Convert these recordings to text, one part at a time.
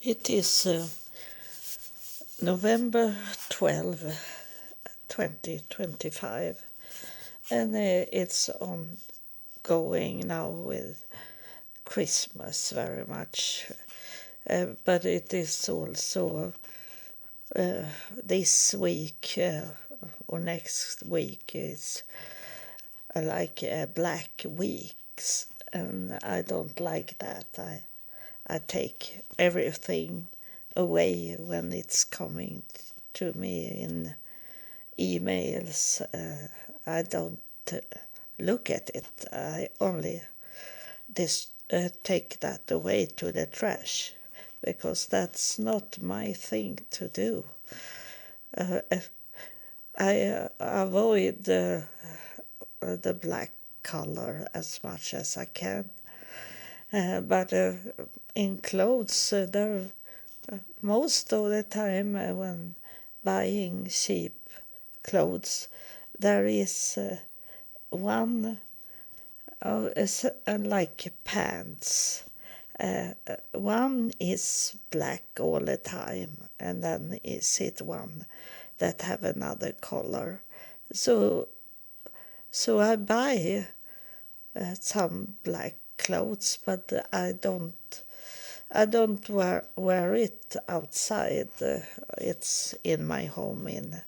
It is November 12, 2025, and it's ongoing now with Christmas very much. But it is also this week or next week is like black weeks, and I don't like that. I take everything away when it's coming to me in emails. I don't look at it. I only take that away to the trash, because that's not my thing to do. I avoid the black color as much as I can. But in clothes, most of the time when buying cheap clothes, there is one like pants. One is black all the time, and then is it one that have another color. So I buy some black clothes, but I don't wear it outside. It's in my home in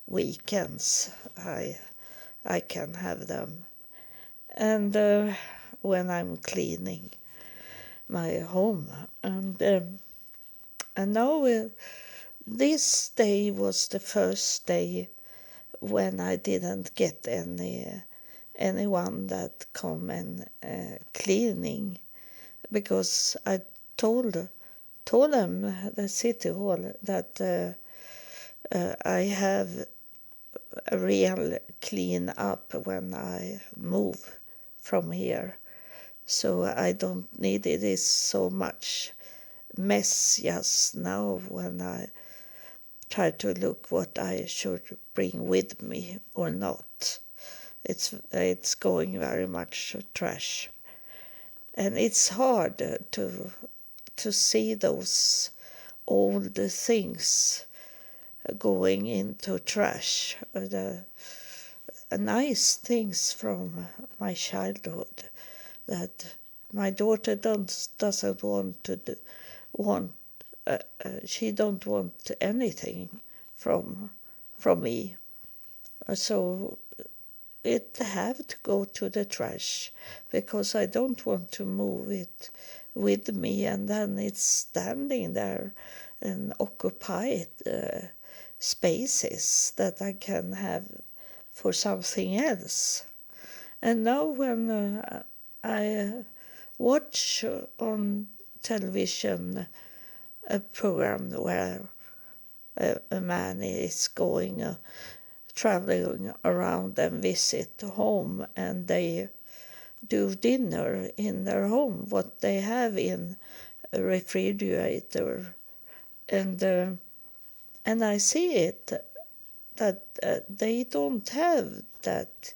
weekends. I can have them, and when I'm cleaning my home, and now this day was the first day when I didn't get anyone that come and cleaning, because I told them, the city hall, that I have a real clean up when I move from here, so I don't need it is so much mess just now when I try to look what I should bring with me or not. It's going very much trash, and it's hard to see those old things going into trash. The nice things from my childhood that my daughter doesn't want to want. She don't want anything from me, so it have to go to the trash, because I don't want to move it with me, and then it's standing there and occupy spaces that I can have for something else. And now when I watch on television a program where a man is going traveling around and visit home, and they do dinner in their home, what they have in a refrigerator, and I see it that they don't have that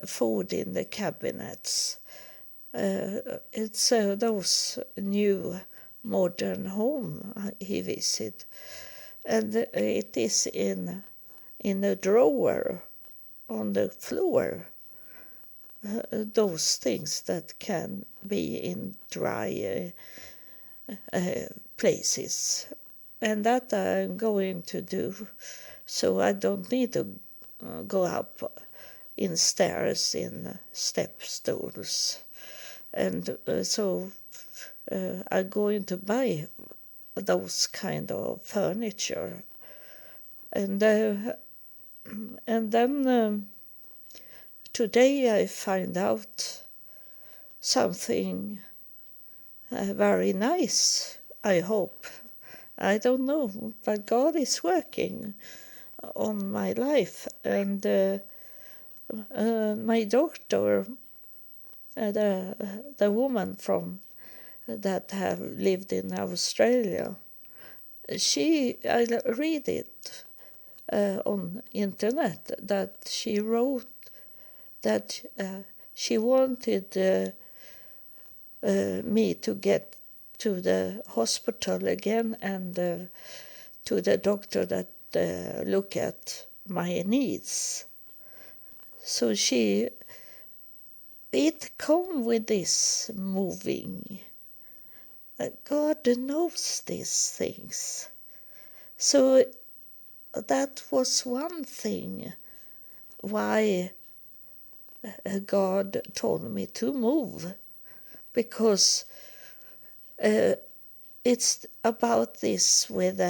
food in the cabinets. It's those new modern home he visit, and it is in a drawer on the floor. Those things that can be in dry places, and that I'm going to do, so I don't need to go up in stairs in step stools, and so I'm going to buy those kind of furniture, and then today I find out something very nice, I hope. I don't know, but God is working on my life, and my doctor, the woman from that have lived in Australia, I read it on internet that she wrote that she wanted me to get to the hospital again and to the doctor that look at my needs. So it come with this moving. God knows these things. So that was one thing why God told me to move, because it's about this with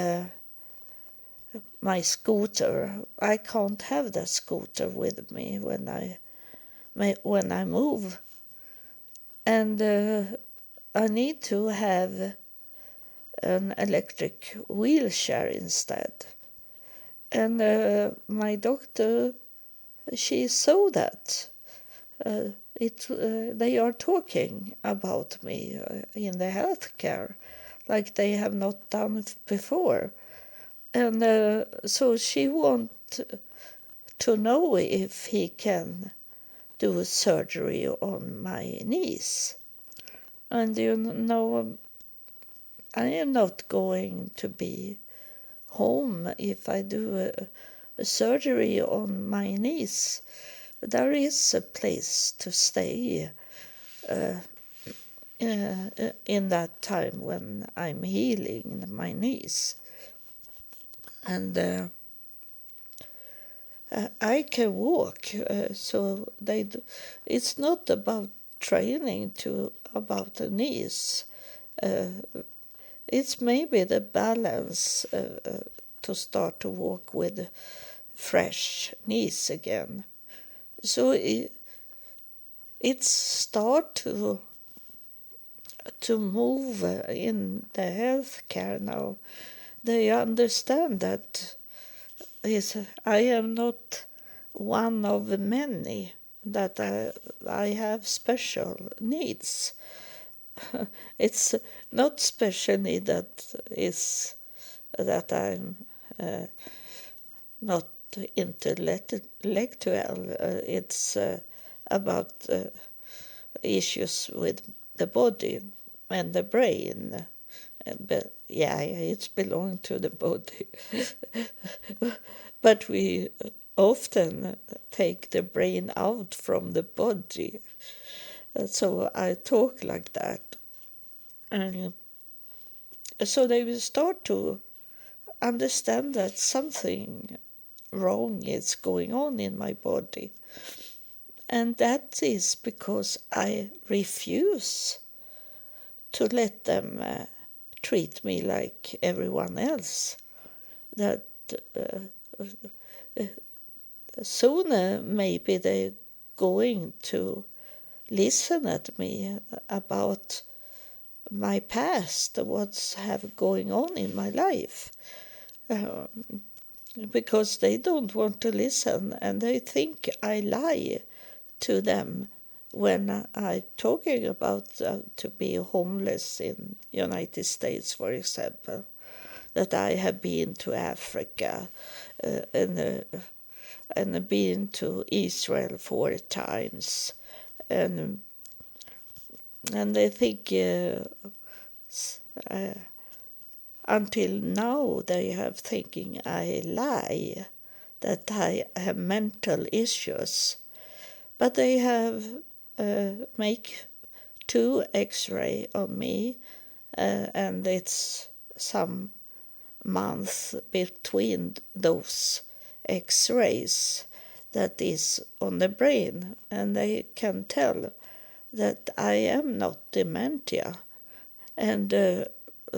my scooter. I can't have the scooter with me when I move, and I need to have an electric wheelchair instead. And my doctor, she saw that. They are talking about me in the healthcare like they have not done before. And so she wants to know if he can do surgery on my knees. And I am not going to be home if I do a surgery on my knees. There is a place to stay in that time when I'm healing my knees. And I can walk, so it's not about training about the knees. It's maybe the balance to start to walk with fresh knees again. So it start to move in the healthcare now. They understand that I am not one of many, that I have special needs. It's not special need that I'm not intellectual. It's about issues with the body and the brain. But yeah, it's belong to the body. But we often take the brain out from the body. So I talk like that. And so they will start to understand that something wrong is going on in my body. And that is because I refuse to let them treat me like everyone else. That sooner maybe they're going to listen at me about my past, what's have going on in my life. Because they don't want to listen, and they think I lie to them when I'm talking about to be homeless in United States, for example, that I have been to Africa and been to Israel 4 times, and they think until now they have thinking I lie, that I have mental issues. But they have make 2 X-ray on me, and it's some months between those X-rays that is on the brain, and they can tell that I am not dementia. And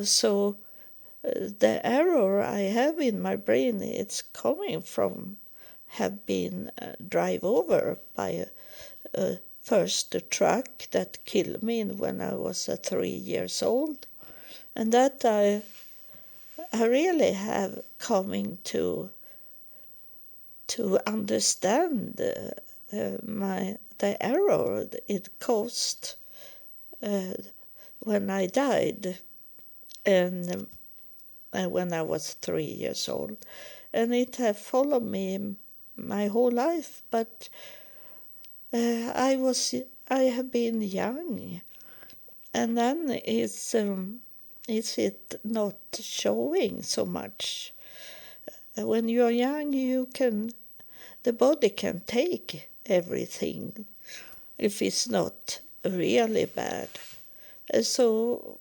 so the error I have in my brain, it's coming from have been drive over by first a truck that killed me when I was 3 years old, and that I really have coming to understand the error it caused when I died, and when I was 3 years old, and it have followed me my whole life. But I have been young, And then is it not showing so much? When you're young, the body can take everything if it's not really bad. So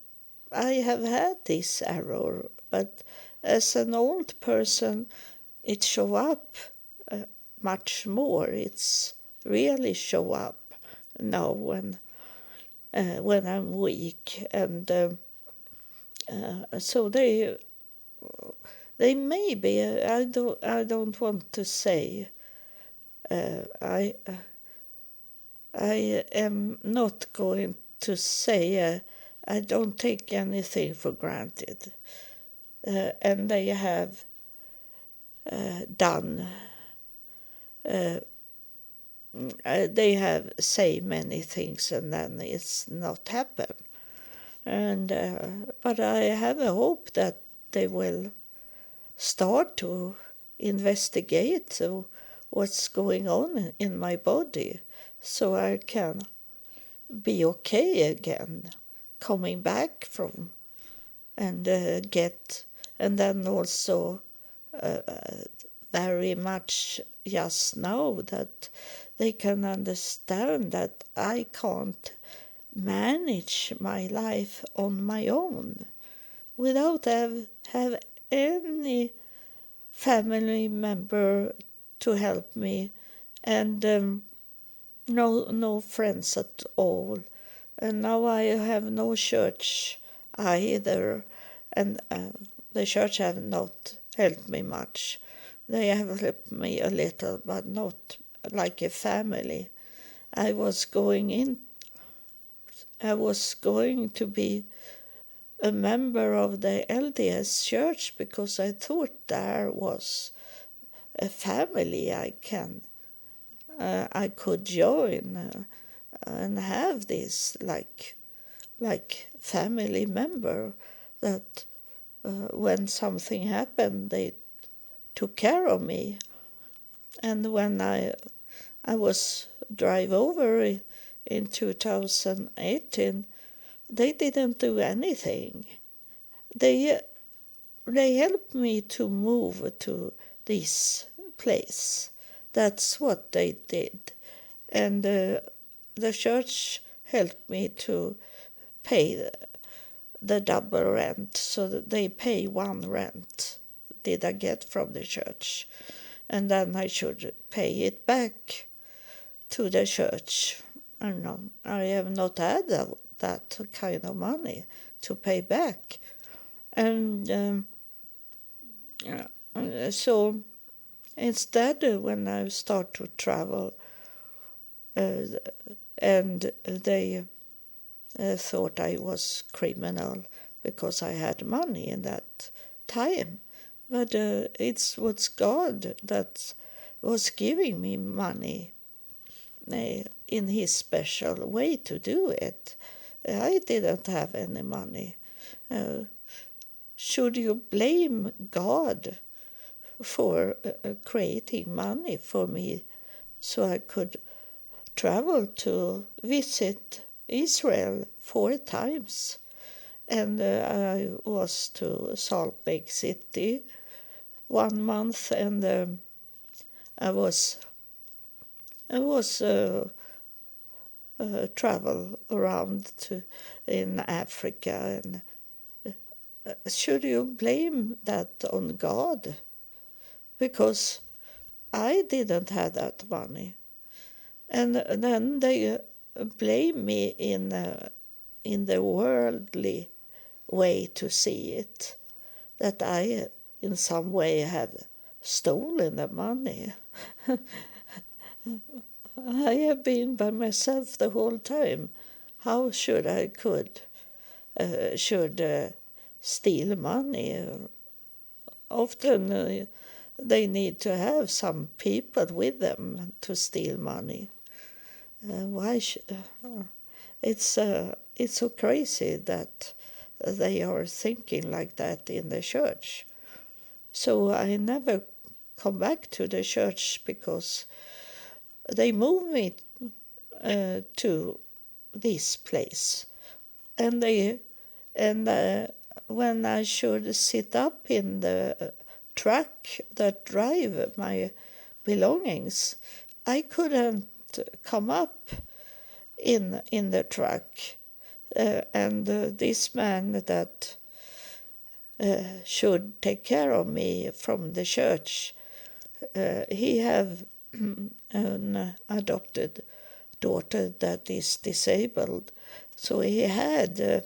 I have had this error, but as an old person, it show up much more. It's really show up now when I'm weak, and so they maybe I don't want to say I am not going to say I don't take anything for granted, and they have done. They have say many things and then it's not happen. And but I have a hope that they will start to investigate what's going on in my body, so I can be okay again, coming back from and get, and then also very much just now that they can understand that I can't manage my life on my own without have any family member to help me, and no friends at all. And now I have no church either, and the church have not helped me much. They have helped me a little, but not like a family. I was going to be a member of the LDS church because I thought there was a family I could join and have this like family member that when something happened they took care of me. And when I was drive over in 2018, they didn't do anything. They helped me to move to this place. That's what they did. And the church helped me to pay the double rent, so that they pay one rent did I get from the church, and then I should pay it back to the church. I have not had that kind of money to pay back, and so instead when I start to travel, and they thought I was criminal because I had money in that time. But it was God that was giving me money in his special way to do it. I didn't have any money. Should you blame God for creating money for me so I could travel to visit Israel 4 times? And I was to Salt Lake City 1 month, and I was travel around in Africa. And should you blame that on God? Because I didn't have that money, and then they blame me in the worldly way to see it, that I in some way have stolen the money. I have been by myself the whole time. How should steal money? Often they need to have some people with them to steal money. It's so crazy that they are thinking like that in the church. So I never come back to the church because they moved me to this place. and when I should sit up in the truck that drive my belongings, I couldn't come up in the truck, and this man that should take care of me from the church, he have an adopted daughter that is disabled, so he had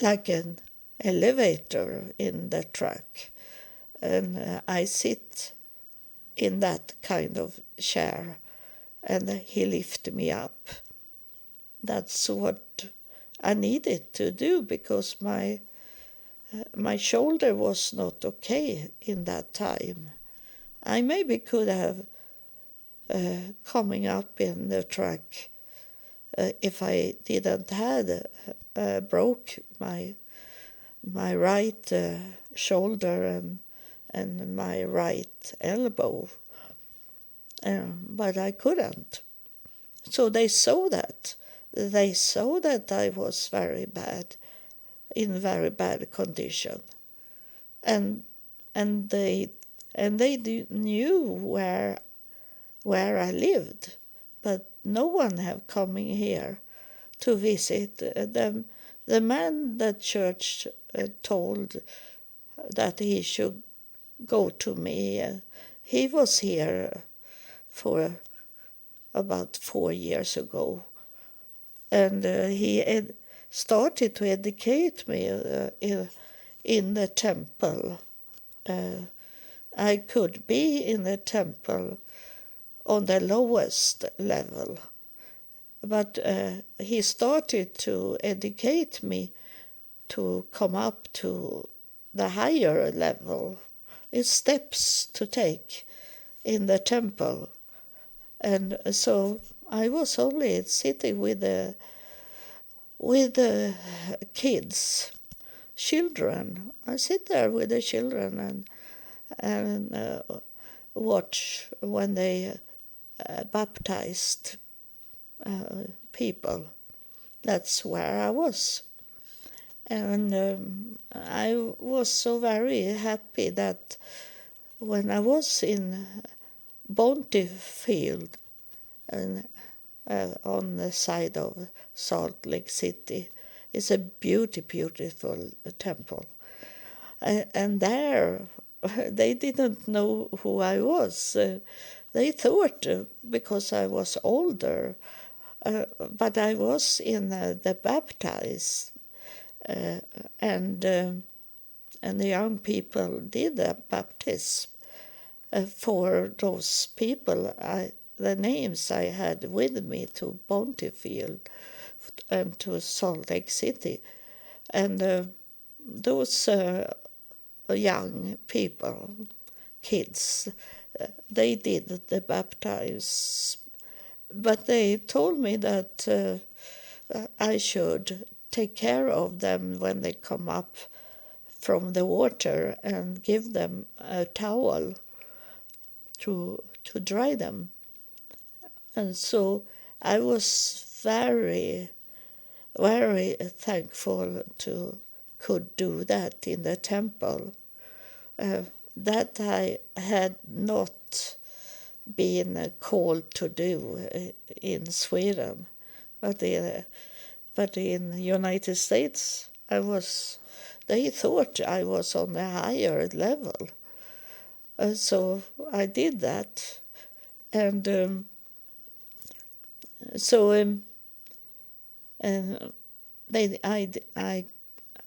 like an elevator in the truck, and I sit in that kind of chair, and he lifted me up. That's what I needed to do, because my shoulder was not okay in that time. I maybe could have coming up in the truck if I didn't had broke my right shoulder and my right elbow, but I couldn't. So they saw that. They saw that I was in very bad condition, and they knew where I lived, but no one have coming here to visit. The man that church told that he should go to me, he was here for about 4 years ago, and he started to educate me in the temple. I could be in the temple on the lowest level, but he started to educate me to come up to the higher level. It's steps to take in the temple, and so I was only sitting with the kids, children. I sit there with the children and watch when they baptized people. That's where I was. And I was so very happy that when I was in Bontefield, and on the side of Salt Lake City, it's a beautiful temple. And there, they didn't know who I was. They thought because I was older, but I was in the baptized, and the young people did the baptism for those people. The names I had with me to Bontefield and to Salt Lake City, and those young people, kids, they did the baptism, but they told me that I should take care of them when they come up from the water and give them a towel to dry them. And so I was very, very thankful to could do that in the temple. That I had not been called to do in Sweden, but in the United States they thought I was on a higher level. So I did that, and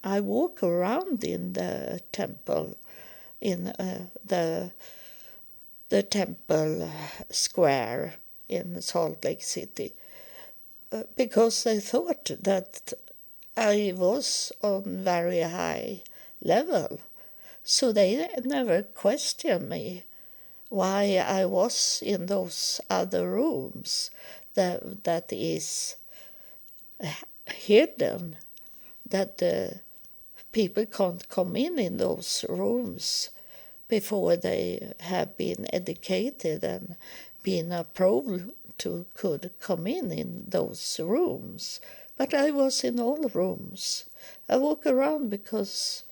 I walk around in the temple, in the temple square in Salt Lake City, because they thought that I was on very high level. So they never questioned me why I was in those other rooms that is hidden, that people can't come in those rooms before they have been educated and been approved to could come in those rooms But I was in all rooms. I walked around because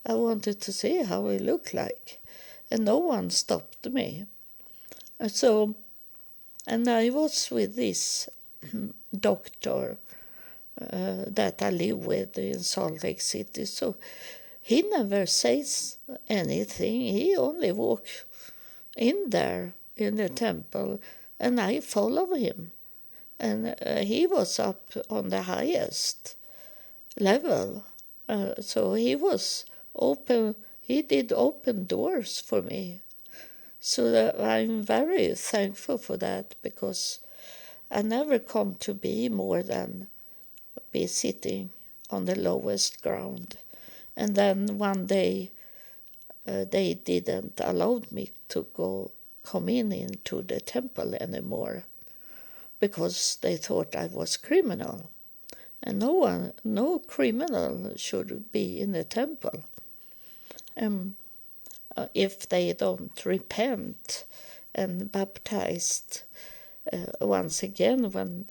I wanted to see how he looked like, and no one stopped me. And I was with this doctor that I live with in Salt Lake City. So he never says anything. He only walks in there in the temple, and I follow him. And he was up on the highest level. So he was open. He did open doors for me. So I'm very thankful for that, because I never come to be more than be sitting on the lowest ground. And then one day they didn't allow me to come into the temple anymore, because they thought I was criminal. And no criminal should be in the temple if they don't repent and baptized once again when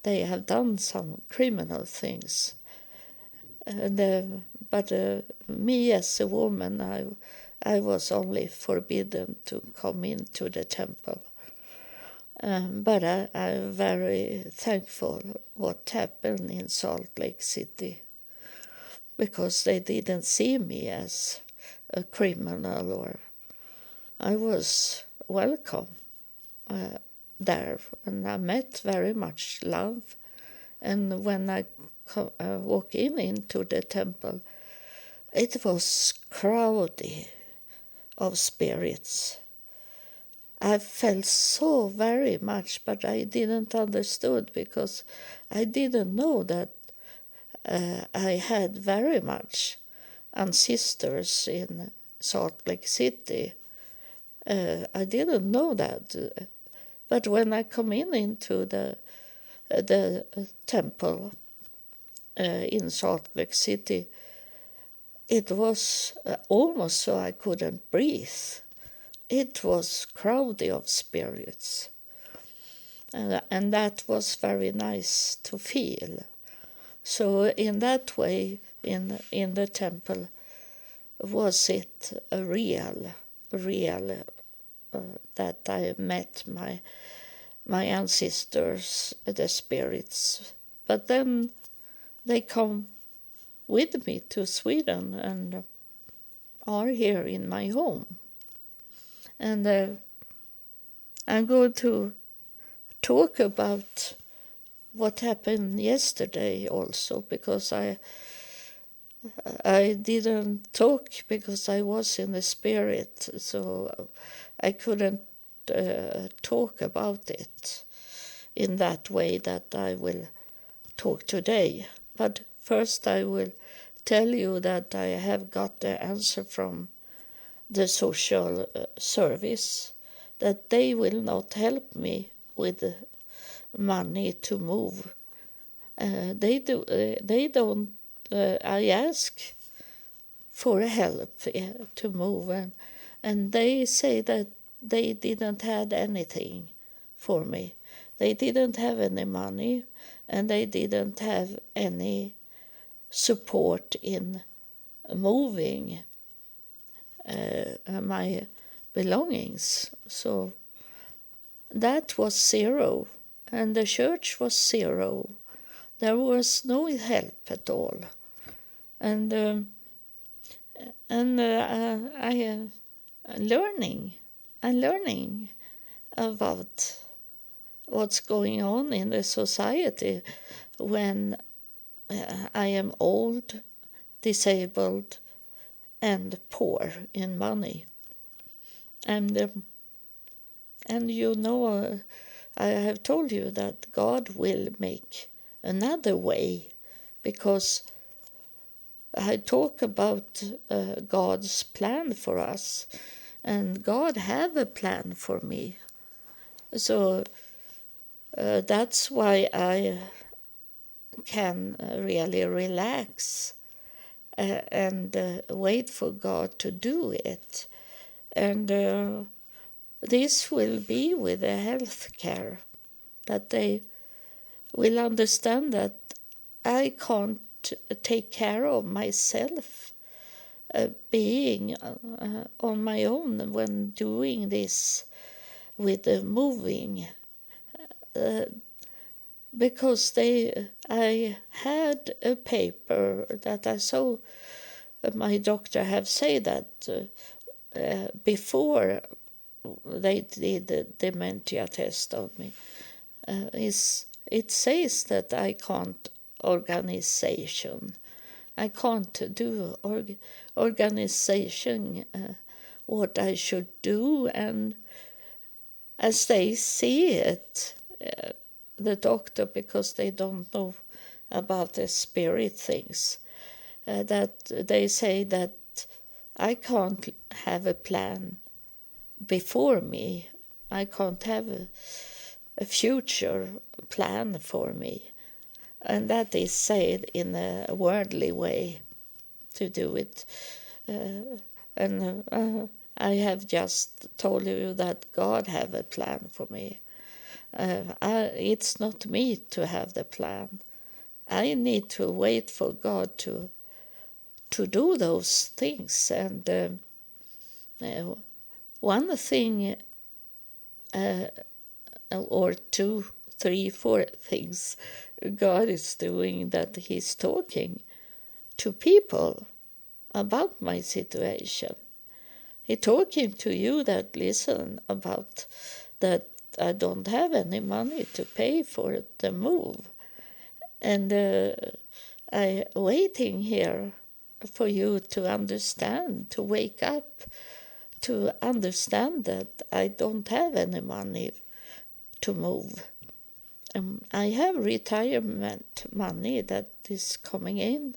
they have done some criminal things. But me as a woman, I was only forbidden to come into the temple. But I'm very thankful what happened in Salt Lake City, because they didn't see me as a criminal, or I was welcome there, and I met very much love. And when I walked into the temple, it was crowded of spirits. I felt so very much, but I didn't understood, because I didn't know that I had very much ancestors in Salt Lake City. I didn't know that. But when I come into the temple in Salt Lake City, it was almost so I couldn't breathe. It was crowded of spirits, and that was very nice to feel. So in that way, in the temple, was it a real that I met my ancestors, the spirits. But then they come with me to Sweden and are here in my home. And I'm going to talk about what happened yesterday also, because I didn't talk because I was in the spirit, so I couldn't talk about it in that way that I will talk today. But first I will tell you that I have got the answer from the social service that they will not help me with money to move. They don't. I ask for help to move, and they say that they didn't have anything for me. They didn't have any money, and they didn't have any support in moving my belongings. So that was zero, and the church was zero. There was no help at all, and I'm learning about what's going on in the society when I am old, disabled, and poor in money. And you know, I have told you that God will make another way, because I talk about God's plan for us, and God have a plan for me. So that's why I can really relax and wait for God to do it. And this will be with the health care, that they will understand that I can't take care of myself, being on my own when doing this with the moving, because I had a paper that I saw my doctor have said that before they did the dementia test on me, it says that I can't organization. I can't do organization, what I should do, and as they see it, the doctor, because they don't know about the spirit things, that they say that I can't have a plan before me. I can't have a future plan for me. And that is said in a worldly way to do it. I have just told you that God have a plan for me. It's not me to have the plan. I need to wait for God to do those things. And one thing, or two, three, four things God is doing, that He's talking to people about my situation. He's talking to you that listen about that I don't have any money to pay for the move. And I waiting here for you to understand, to wake up, to understand that I don't have any money to move. I have retirement money that is coming in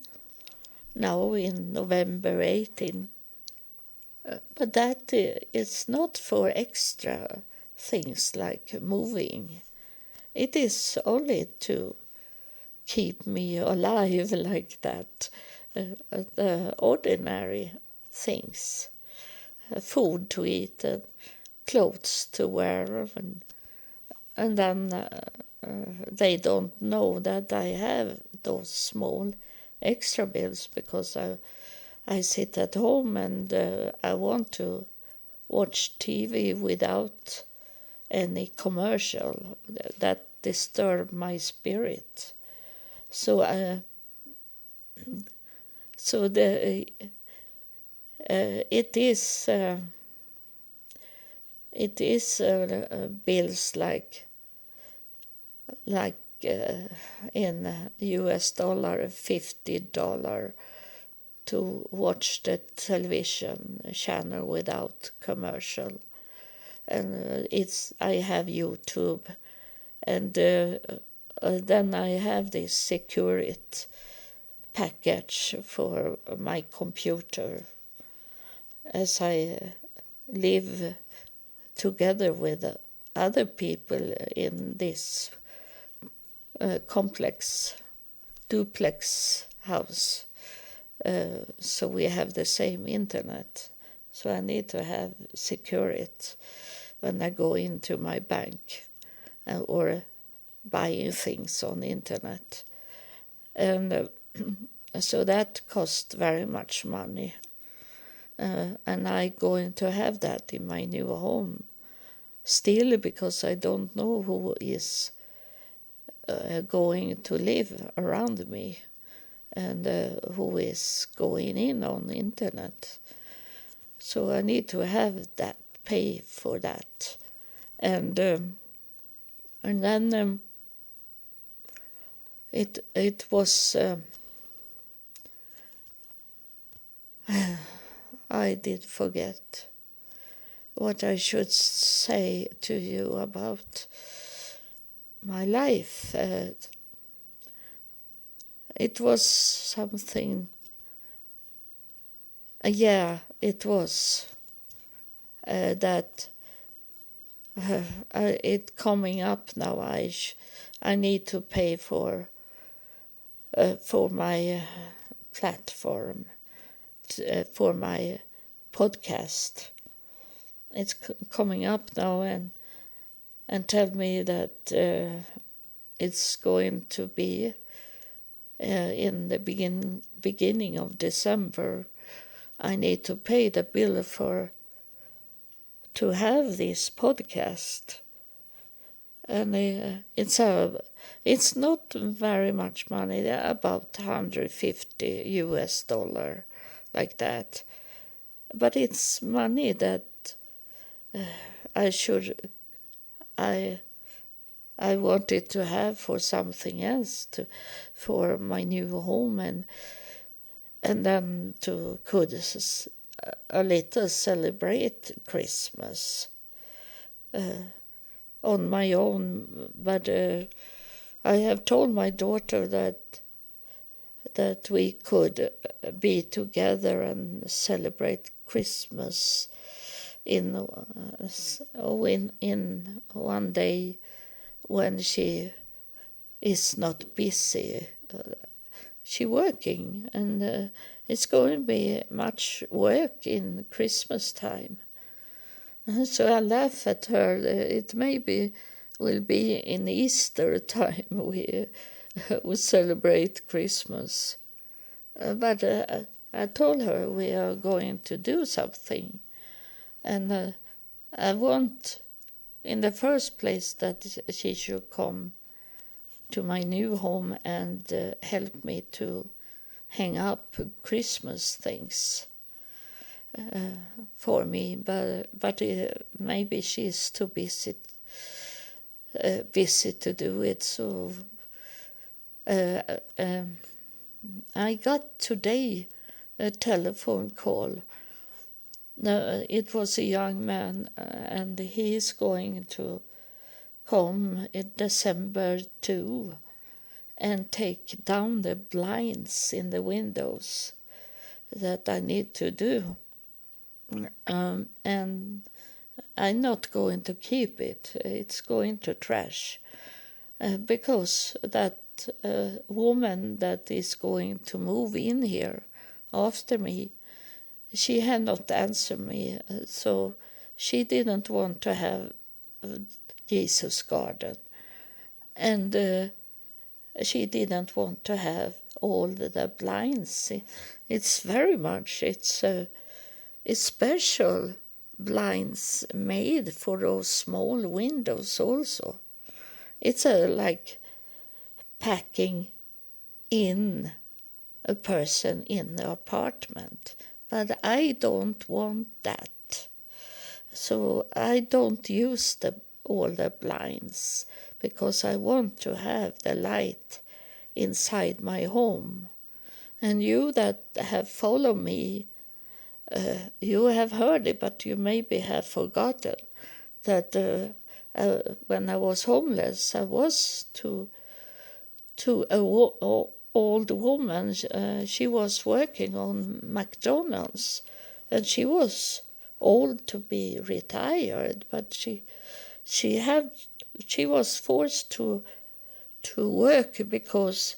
now in November 18. But that is not for extra things like moving. It is only to keep me alive like that. The ordinary things. Food to eat and clothes to wear. And then they don't know that I have those small extra bills, because I sit at home and I want to watch TV without any commercial that disturb my spirit. So it is bills like in US dollar, $50 to watch the television channel without commercial. And I have YouTube, and then I have this security package for my computer, as I live together with other people in this complex duplex house. So we have the same internet. So I need to have security when I go into my bank or buying things on the internet. And so that costs very much money. And I'm going to have that in my new home still, because I don't know who is going to live around me and who is going in on the internet. So I need to have that, pay for that. And then it was I did forget what I should say to you about my life. It was something, it was that it coming up now. I need to pay for my platform, for my podcast. It's coming up now and tell me that it's going to be in the beginning of December, I need to pay the bill to have this podcast. And it's not very much money, about $150 US, like that. But it's money that I wanted to have for something else, for my new home, and then could a little celebrate Christmas on my own. But I have told my daughter that we could be together and celebrate Christmas in one day when she is not busy. She working, and it's going to be much work in Christmas time. So I laugh at her. It maybe will be in Easter time we celebrate Christmas. But I told her we are going to do something. And I want, in the first place, that she should come to my new home and help me to hang up Christmas things for me. But maybe she's too busy to do it. So I got today a telephone call. It was a young man, and he is going to come in December too, and take down the blinds in the windows that I need to do. And I'm not going to keep it. It's going to trash, because that woman that is going to move in here after me, she had not answered me, so she didn't want to have Jesus garden, and she didn't want to have all the blinds. It's very much, it's special blinds made for those small windows also. It's like packing in a person in the apartment. But I don't want that. So I don't use all the blinds, because I want to have the light inside my home. And you that have followed me, you have heard it, but you maybe have forgotten that when I was homeless, I was to a old woman. She was working on McDonald's, and she was old to be retired, but she was forced to work because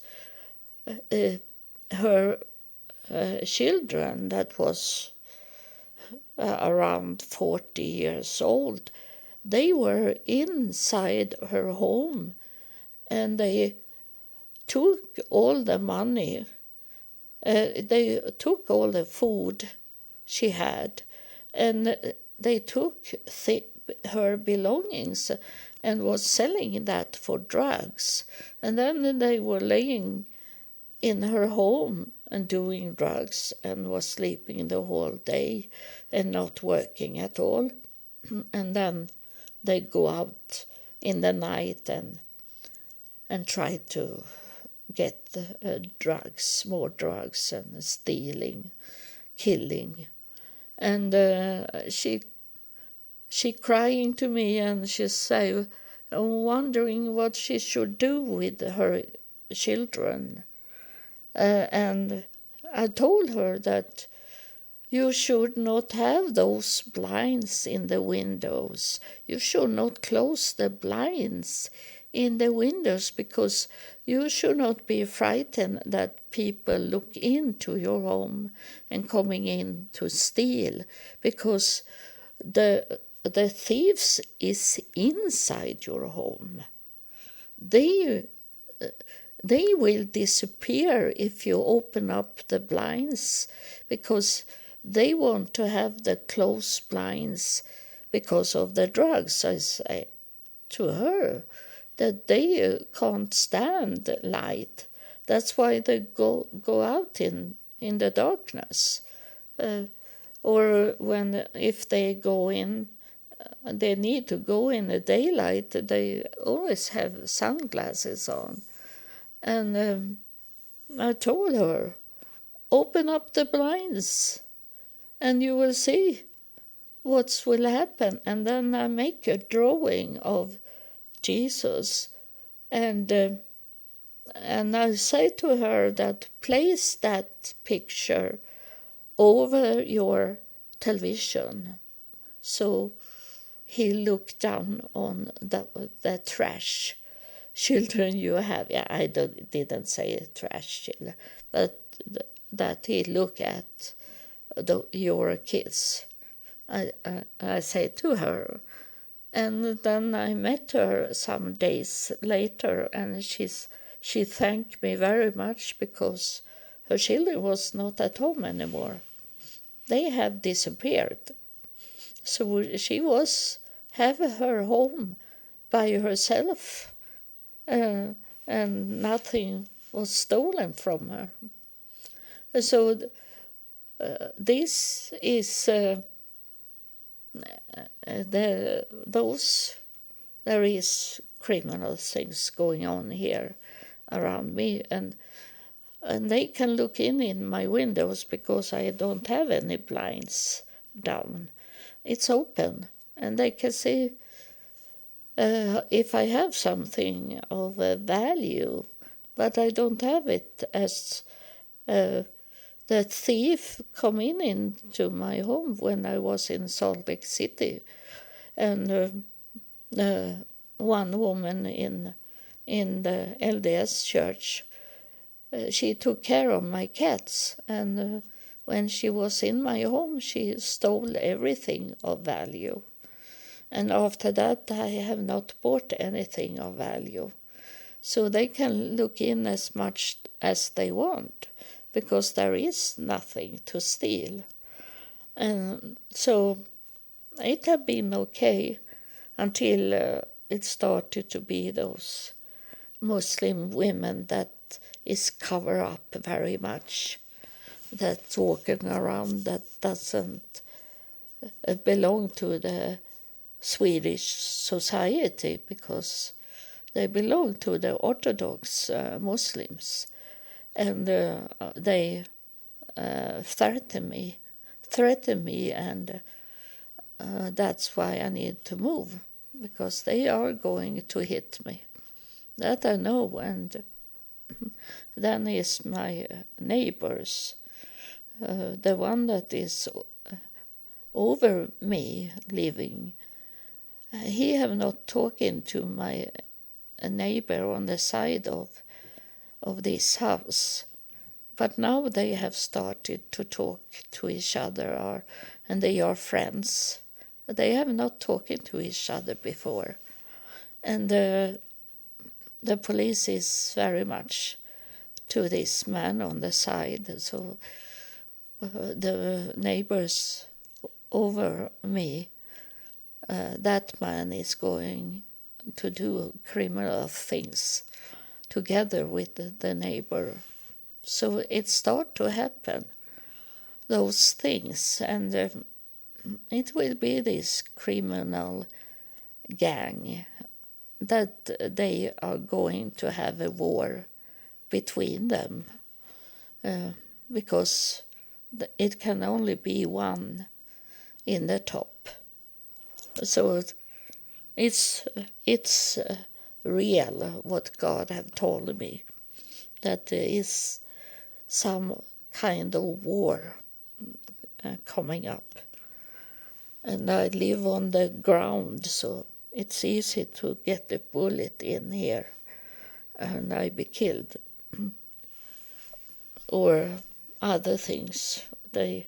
her children, that was around 40 years old, they were inside her home, and they took all the money, they took all the food she had, and they took her belongings and was selling that for drugs. And then they were laying in her home and doing drugs and was sleeping the whole day and not working at all. And then they go out in the night and try to get drugs, more drugs, and stealing, killing. And she crying to me, and she say, wondering what she should do with her children. And I told her that you should not have those blinds in the windows. You should not close the blinds in the windows, because you should not be frightened that people look into your home and coming in to steal, because the thieves is inside your home. They they will disappear if you open up the blinds, because they want to have the closed blinds because of the drugs. I say to her that they can't stand light. That's why they go out in the darkness. Or if they go in, they need to go in the daylight, they always have sunglasses on. And I told her, open up the blinds and you will see what will happen. And then I make a drawing of Jesus, and I say to her that place that picture over your television. So he looked down on the trash children you have. Yeah, I didn't say trash children, but that he look at your kids. I say to her. And then I met her some days later, and she thanked me very much because her children was not at home anymore. They have disappeared. So she was have her home by herself, and nothing was stolen from her. So this is there is criminal things going on here around me, and they can look in my windows because I don't have any blinds down. It's open, and they can see if I have something of value, but I don't have it, as the thief come into my home when I was in Salt Lake City, and one woman in the LDS church, she took care of my cats, and when she was in my home, she stole everything of value. And after that, I have not bought anything of value. So they can look in as much as they want, because there is nothing to steal. And so it had been okay until it started to be those Muslim women that is cover up very much, that's walking around, that doesn't belong to the Swedish society, because they belong to the Orthodox Muslims, and they threaten me, and that's why I need to move, because they are going to hit me. That I know. And then is my neighbors, the one that is over me living. He have not talking to my neighbor on the side of this house, but now they have started to talk to each other, and they are friends. They have not talking to each other before, and the police is very much to this man on the side. So the neighbors over me, that man is going to do criminal things together with the neighbor. So it start to happen, those things, and it will be this criminal gang that they are going to have a war between them, because it can only be one in the top. So it's real what God have told me, that there is some kind of war coming up. And I live on the ground, so it's easy to get a bullet in here and I be killed. Or other things. They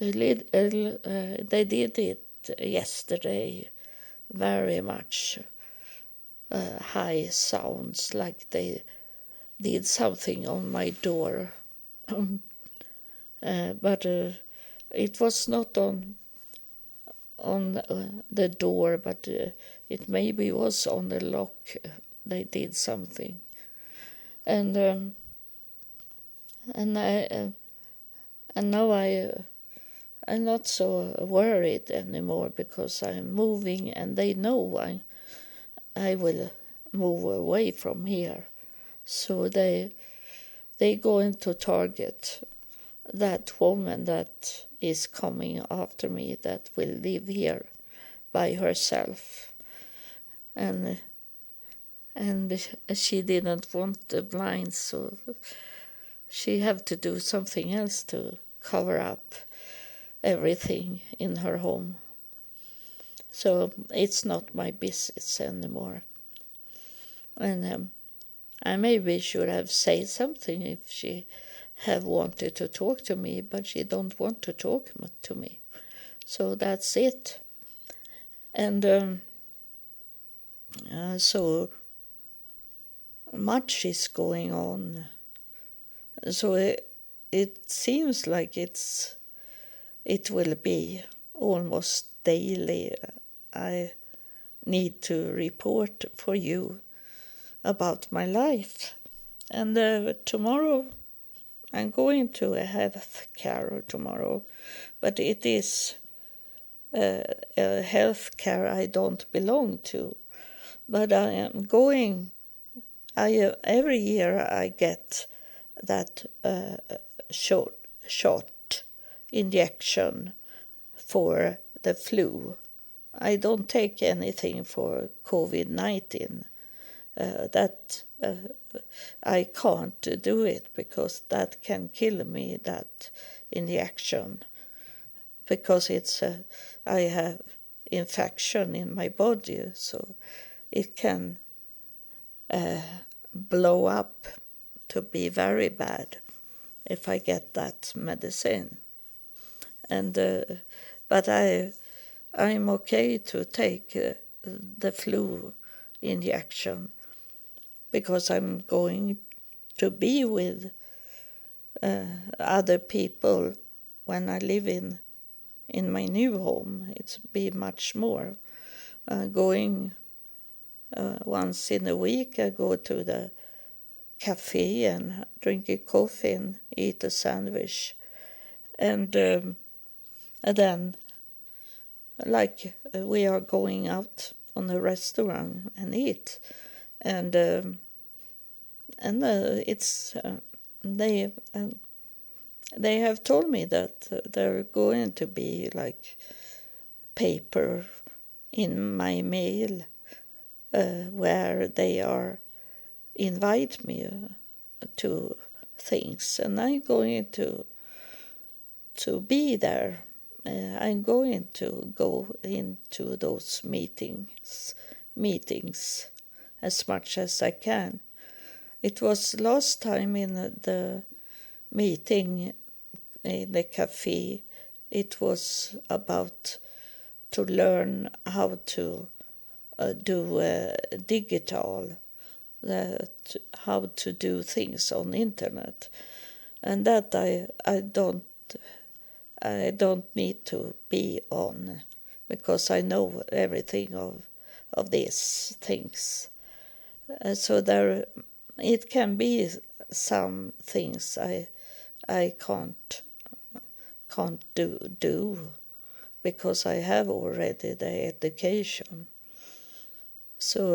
did it yesterday very much. high sounds, like they did something on my door. But it was not on the door, but it maybe was on the lock. They did something, and now I'm not so worried anymore, because I'm moving, and they know I will move away from here. So they going to target that woman that is coming after me, that will live here by herself. And she didn't want the blinds, so she have to do something else to cover up everything in her home. So it's not my business anymore. And I maybe should have said something if she have wanted to talk to me, but she don't want to talk to me. So that's it. And so much is going on. So it seems like it will be almost daily. I need to report for you about my life. And tomorrow I'm going to a health care tomorrow, but it is a health care I don't belong to. But I am going. Every year I get that shot injection for the flu. I don't take anything for COVID-19. That I can't do it, because that can kill me, that injection, because I have infection in my body, so it can blow up to be very bad if I get that medicine. And but I'm okay to take the flu injection, because I'm going to be with other people when I live in my new home. It's be much more. Going once in a week, I go to the cafe and drink a coffee and eat a sandwich. And then, like, we are going out on a restaurant and eat. And it's they have told me that there going to be like paper in my mail where they are invite me to things, and I'm going to be there. I'm going to go into those meetings as much as I can. It was last time in the meeting in the cafe, it was about to learn how to do digital, how to do things on internet, and that I don't need to be on, because I know everything of these things. So there, it can be some things I can't do because I have already the education. So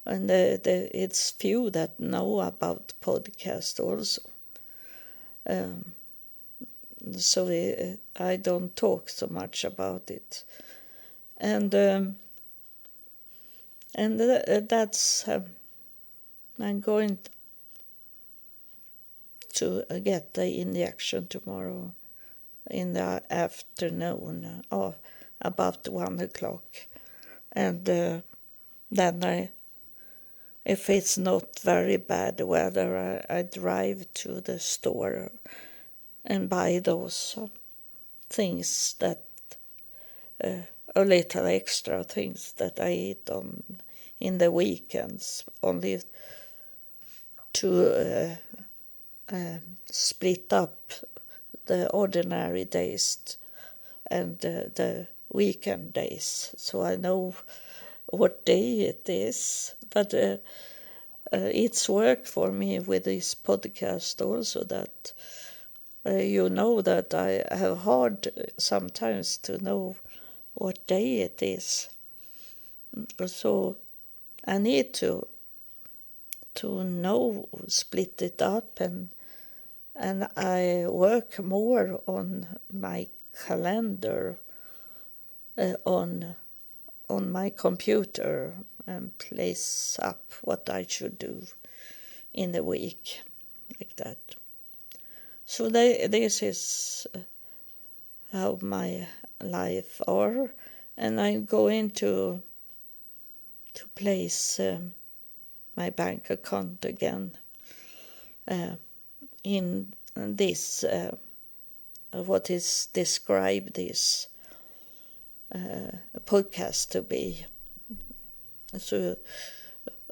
and it's few that know about podcast also. So I don't talk so much about it, and that's I'm going to get the injection tomorrow in the afternoon, about 1 o'clock, and then if it's not very bad weather, I drive to the store and buy those things that a little extra things that I eat in the weekends, only to split up the ordinary days and the weekend days, so I know what day it is. But it's work for me with this podcast also, that you know that I have hard sometimes to know what day it is. So I need to know, split it up, and I work more on my calendar on my computer and place up what I should do in the week, like that. So this is how my life are, and I'm going to place my bank account again in this what is described this podcast to be. So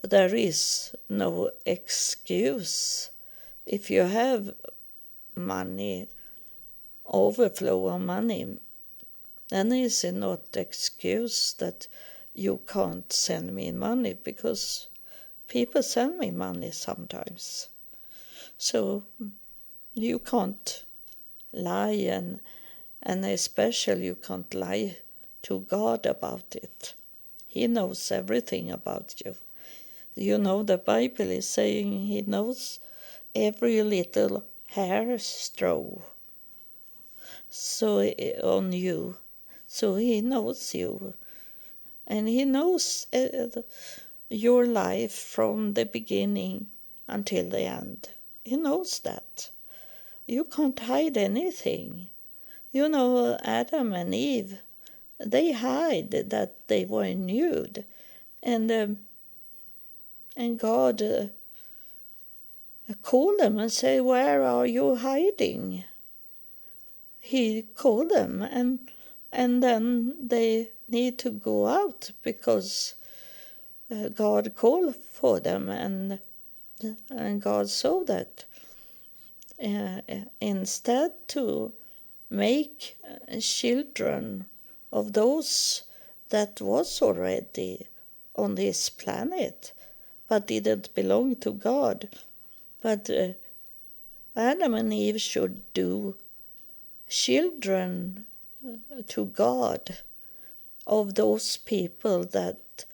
there is no excuse if you have money, overflow of money, then is it not excuse that you can't send me money, because people send me money sometimes. So you can't lie, and especially you can't lie to God about it. He knows everything about you. You know, the Bible is saying he knows every little hair straw on you. So he knows you. And he knows your life from the beginning until the end. He knows that. You can't hide anything. You know, Adam and Eve, they hide that they were nude. And God called them and said, "Where are you hiding?" He called them, and then they need to go out, because God called for them, and God saw that instead to make children of those that was already on this planet but didn't belong to God, but Adam and Eve should do children to God of those people that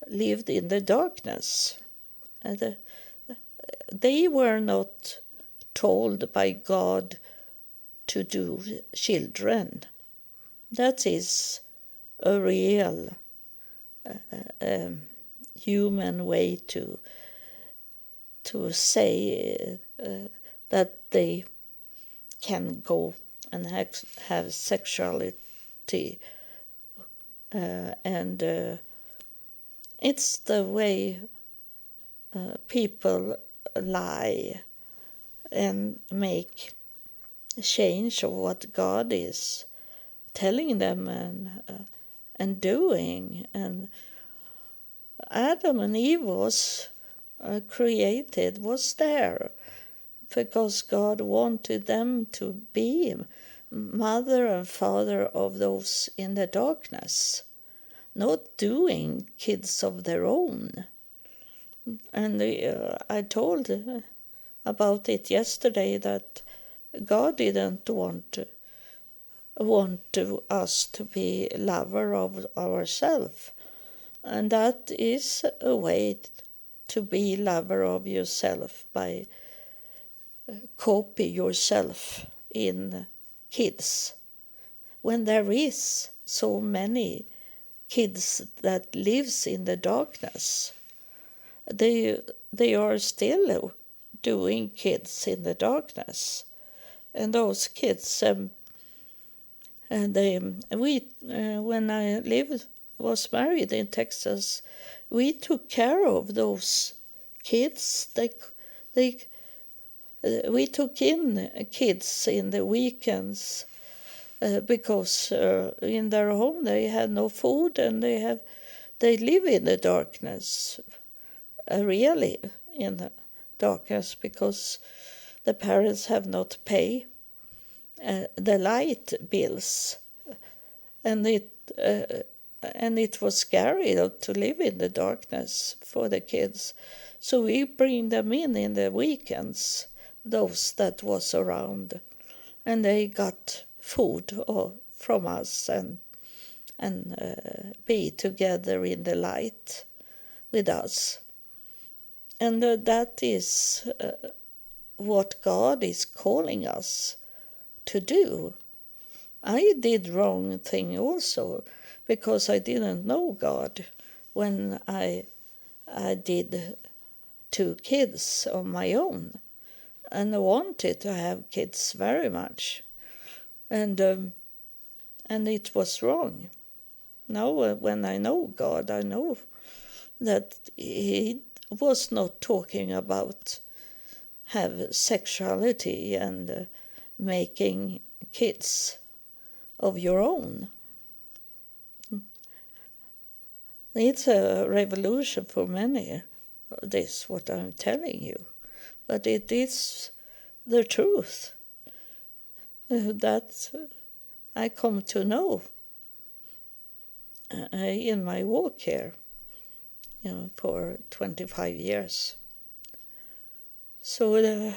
lived in the darkness. And they were not told by God to do children. That is a real human way to say that they can go and have sexuality, and it's the way people lie and make change of what God is telling them and doing. And Adam and Eve was created, was there because God wanted them to be mother and father of those in the darkness, not doing kids of their own. And I told about it yesterday, that God didn't want us to be lover of ourselves, and that is a way to be lover of yourself, by copy yourself in kids, when there is so many kids that lives in the darkness. They are still doing kids in the darkness, and those kids when I was married in Texas, we took care of those kids. We took in kids in the weekends because in their home they had no food, and they live in the darkness, really in the darkness, because the parents have not paid the light bills, and it was scary to live in the darkness for the kids. So we bring them in the weekends, those that was around, and they got food from us and be together in the light with us. And that is what God is calling us to do. I did wrong thing also, because I didn't know God when I did 2 kids of my own, and I wanted to have kids very much, and it was wrong. Now when I know God, I know that He was not talking about have sexuality and making kids of your own. It's a revolution for many, this, what I'm telling you. But it is the truth that I come to know in my walk here, for 25 years. So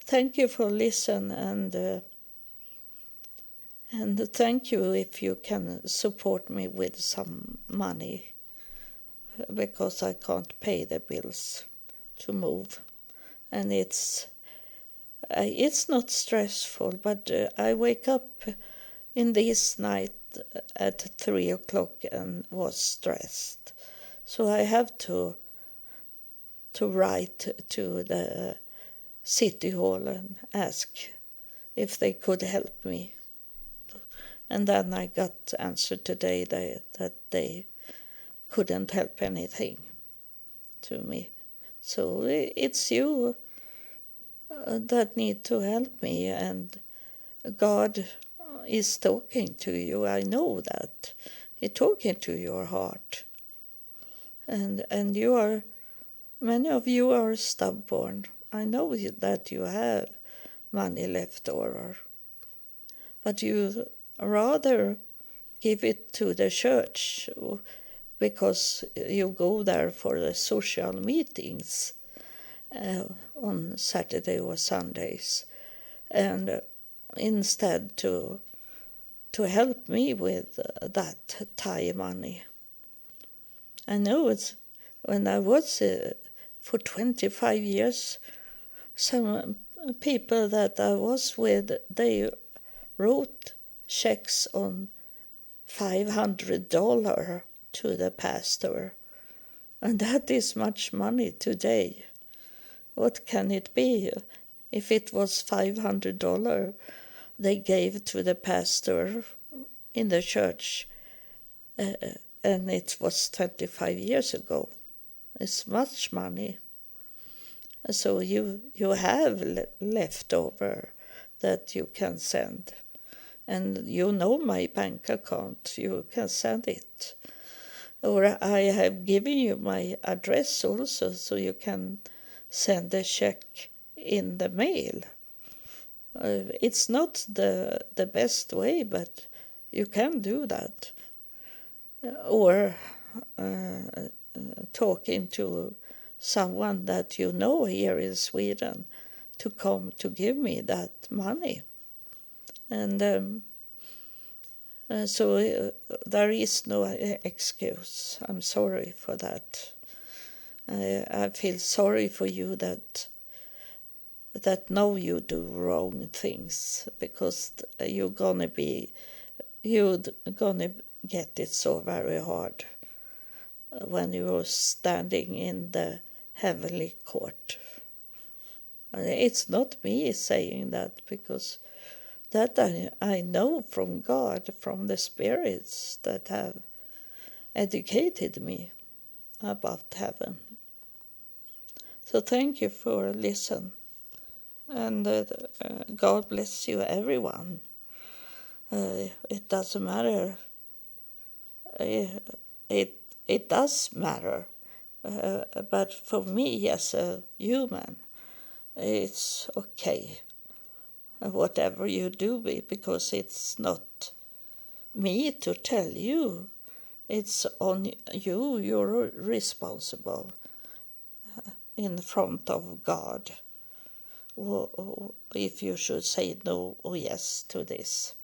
thank you for listening, and thank you if you can support me with some money, because I can't pay the bills to move. And it's not stressful, but I wake up in this night at 3 o'clock and was stressed. So I have to write to the city hall and ask if they could help me. And then I got answer today that they couldn't help anything to me. So it's you that need to help me, and God is talking to you. I know that He's talking to your heart, and many of you are stubborn. I know that you have money left over, but you rather give it to the church because you go there for the social meetings on Saturday or Sundays, and instead to help me with that Thai money. I know it's when I was for 25 years, some people that I was with, they wrote checks on $500 to the pastor, and that is much money today. What can it be? If it was $500 they gave to the pastor in the church, and it was 25 years ago. It's much money. So you have left over that you can send. And you know my bank account, you can send it. Or I have given you my address also, so you can send a check in the mail. It's not the best way, but you can do that. Or talking to someone that you know here in Sweden to come to give me that money. And so there is no excuse. I'm sorry for that. I feel sorry for you that know you do wrong things, because you're gonna get it so very hard when you're standing in the heavenly court. It's not me saying that, because that I know from God, from the spirits that have educated me about heaven. So thank you for listening, and God bless you everyone. It doesn't matter. It does matter. But for me as a human, it's okay, whatever you do, because it's not me to tell you. It's on you. You're responsible in front of God if you should say no or yes to this.